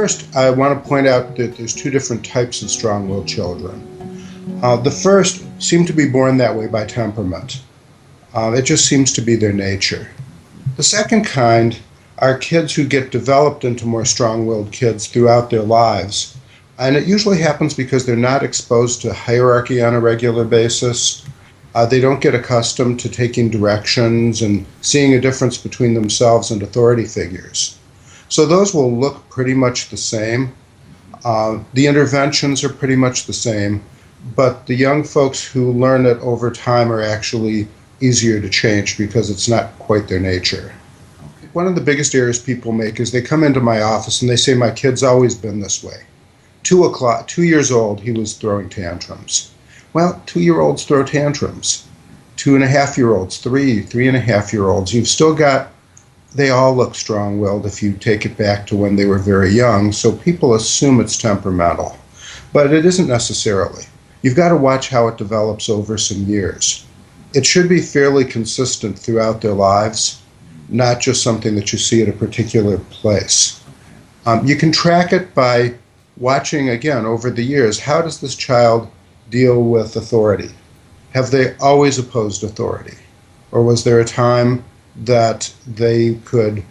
first, I want to point out that there's two different types of strong-willed children. The first seem to be born that way by temperament. It just seems to be their nature. The second kind are kids who get developed into more strong-willed kids throughout their lives. And it usually happens because they're not exposed to hierarchy on a regular basis. They don't get accustomed to taking directions and seeing a difference between themselves and authority figures. So those will look pretty much the same. The interventions are pretty much the same, but the young folks who learn it over time are actually easier to change because it's not quite their nature. One of the biggest errors people make is they come into my office and they say, my kid's always been this way. 2 years old, he was throwing tantrums. Well, 2-year-olds throw tantrums. 2.5-year-olds, 3.5-year-olds, you've still got, they all look strong-willed if you take it back to when they were very young, so people assume it's temperamental. But it isn't necessarily. You've got to watch how it develops over some years. It should be fairly consistent throughout their lives, not just something that you see at a particular place. You can track it by watching, again, over the years, how does this child deal with authority? Have they always opposed authority? Or was there a time that they could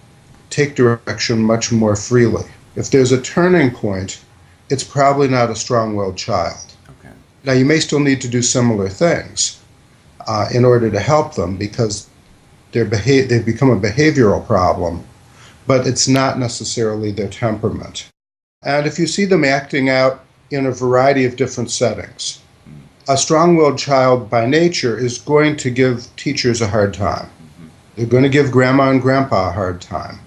take direction much more freely? If there's a turning point, it's probably not a strong-willed child. Okay. Now, you may still need to do similar things in order to help them because they've become a behavioral problem, but it's not necessarily their temperament. And if you see them acting out in a variety of different settings, a strong-willed child by nature is going to give teachers a hard time. They're going to give grandma and grandpa a hard time.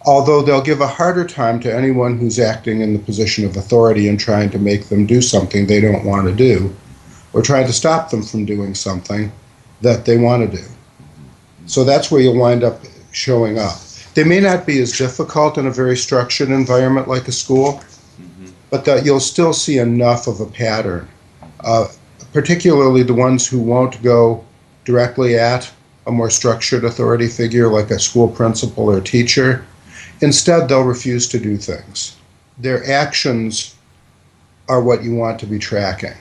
Although they'll give a harder time to anyone who's acting in the position of authority and trying to make them do something they don't want to do, or trying to stop them from doing something that they want to do. So that's where you'll wind up showing up. They may not be as difficult in a very structured environment like a school, but that you'll still see enough of a pattern, particularly the ones who won't go directly at a more structured authority figure like a school principal or teacher. Instead, they'll refuse to do things. Their actions are what you want to be tracking,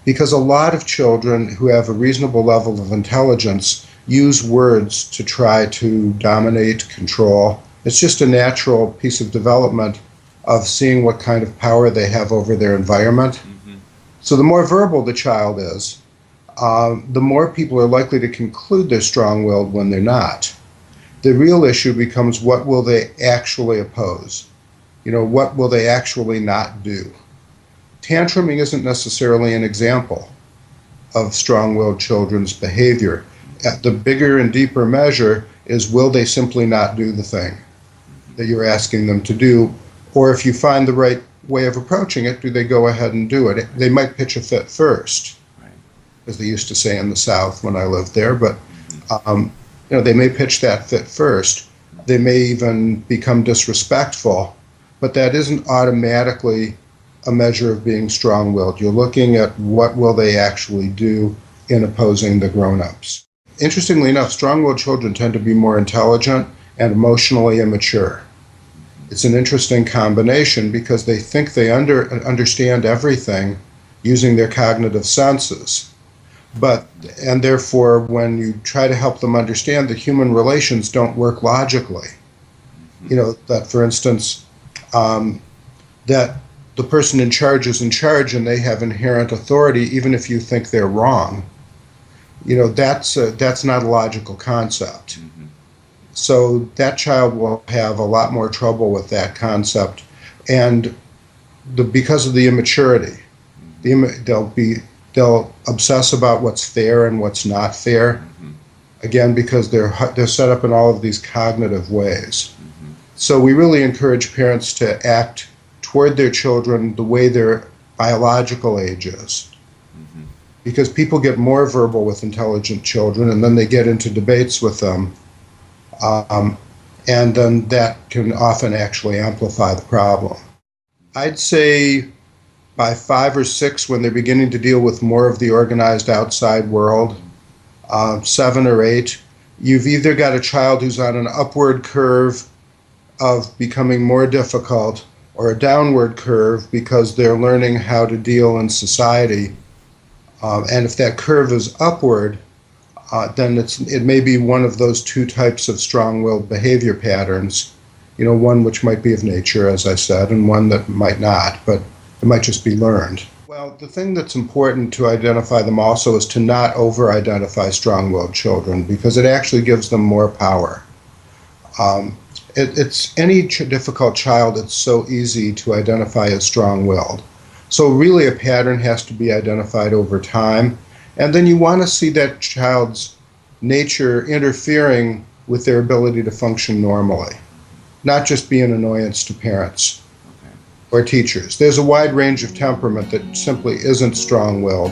because a lot of children who have a reasonable level of intelligence use words to try to dominate, control. It's just a natural piece of development of seeing what kind of power they have over their environment. So the more verbal the child is, the more people are likely to conclude they're strong-willed when they're not. The real issue becomes, what will they actually oppose? What will they actually not do? Tantruming isn't necessarily an example of strong-willed children's behavior. At the bigger and deeper measure is, will they simply not do the thing that you're asking them to do? Or if you find the right way of approaching it, do they go ahead and do it? They might pitch a fit first, as they used to say in the South when I lived there, but they may pitch that fit first. They may even become disrespectful, but that isn't automatically a measure of being strong-willed. You're looking at what will they actually do in opposing the grown-ups. Interestingly enough, strong-willed children tend to be more intelligent and emotionally immature. It's an interesting combination because they think they understand everything using their cognitive senses. And therefore, when you try to help them understand that human relations don't work logically, that, for instance, that the person in charge is in charge and they have inherent authority even if you think they're wrong, that's not a logical concept. So that child will have a lot more trouble with that concept, and because of the immaturity, they'll obsess about what's fair and what's not fair. Again, because they're set up in all of these cognitive ways. So we really encourage parents to act toward their children the way their biological age is. Because people get more verbal with intelligent children, and then they get into debates with them. And then that can often actually amplify the problem. I'd say by 5 or 6, when they're beginning to deal with more of the organized outside world, 7 or 8, you've either got a child who's on an upward curve of becoming more difficult, or a downward curve because they're learning how to deal in society. And if that curve is upward, then it may be one of those two types of strong-willed behavior patterns, one which might be of nature, as I said, and one that might not, but it might just be learned. Well, the thing that's important to identify them also is to not over-identify strong-willed children, because it actually gives them more power. It's any difficult child, it's so easy to identify as strong-willed. So really a pattern has to be identified over time, and then you want to see that child's nature interfering with their ability to function normally, not just be an annoyance to parents or teachers. There's a wide range of temperament that simply isn't strong-willed,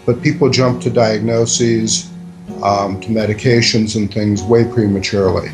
but people jump to diagnoses, to medications and things way prematurely.